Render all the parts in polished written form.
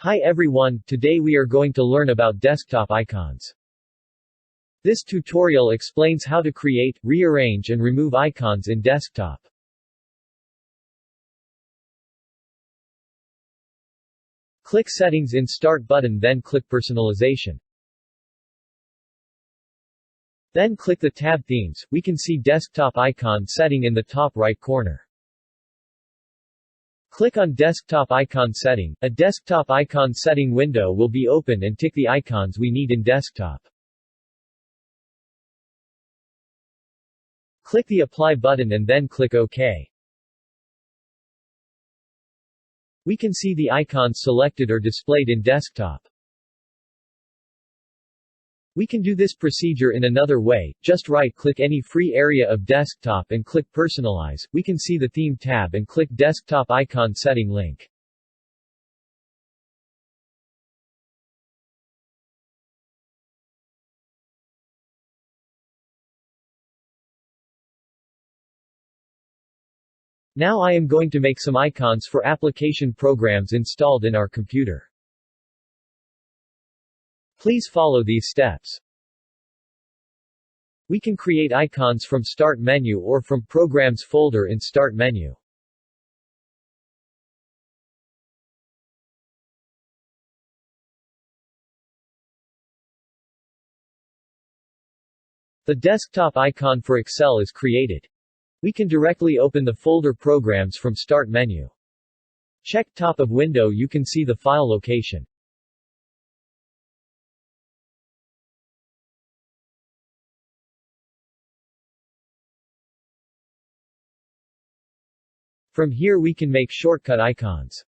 Hi everyone, today we are going to learn about desktop icons. This tutorial explains how to create, rearrange and remove icons in desktop. Click Settings in Start button, then click Personalization. Then click the tab Themes. We can see desktop icon setting in the top right corner. Click on Desktop Icon Setting. A desktop icon setting window will be open and tick the icons we need in desktop. Click the Apply button and then click OK. We can see the icons selected or displayed in desktop. We can do this procedure in another way. Just right-click any free area of desktop and click Personalize. We can see the Theme tab and click Desktop Icon Setting link. Now I am going to make some icons for application programs installed in our computer. Please follow these steps. We can create icons from Start menu or from Programs folder in Start menu. The desktop icon for Excel is created. We can directly open the folder Programs from Start menu. Check top of window, you can see the file location. From here we can make shortcut icons.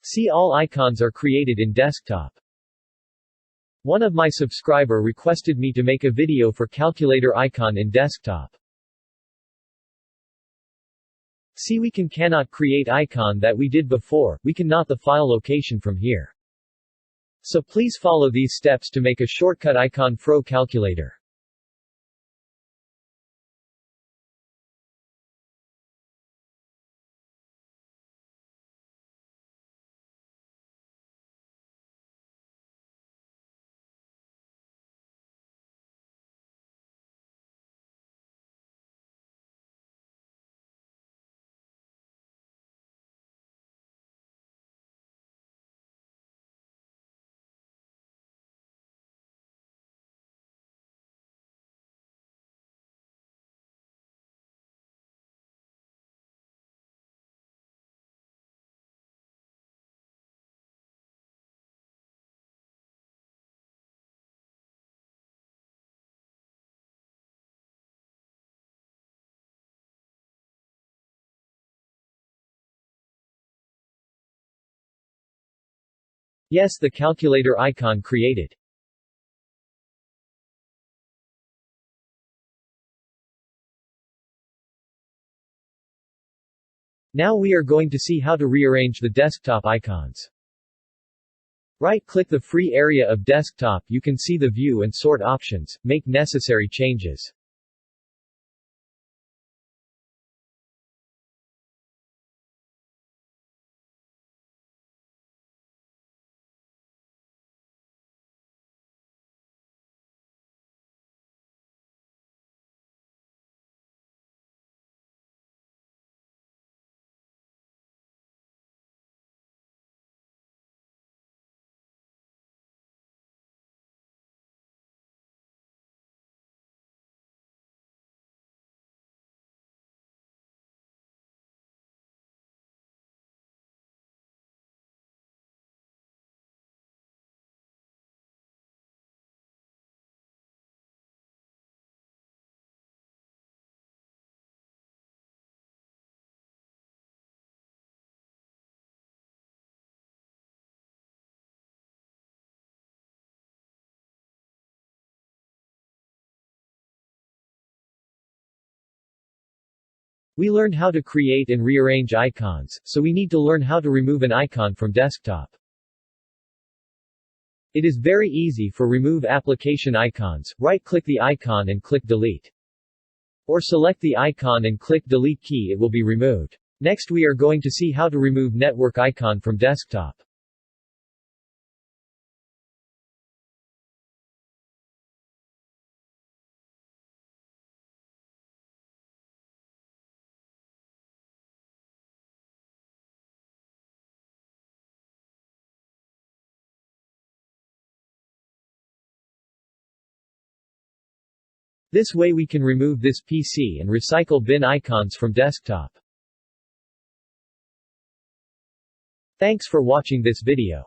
See, all icons are created in desktop. One of my subscriber requested me to make a video for calculator icon in desktop. See, we cannot create icon that we did before, we cannot the file location from here. So please follow these steps to make a shortcut icon for calculator. Yes, the calculator icon created. Now we are going to see how to rearrange the desktop icons. Right-click the free area of desktop, you can see the view and sort options, make necessary changes. We learned how to create and rearrange icons, so we need to learn how to remove an icon from desktop. It is very easy for remove application icons. Right-click the icon and click Delete. Or select the icon and click Delete key, it will be removed. Next we are going to see how to remove network icon from desktop. This way we can remove this PC and recycle bin icons from desktop. Thanks for watching this video.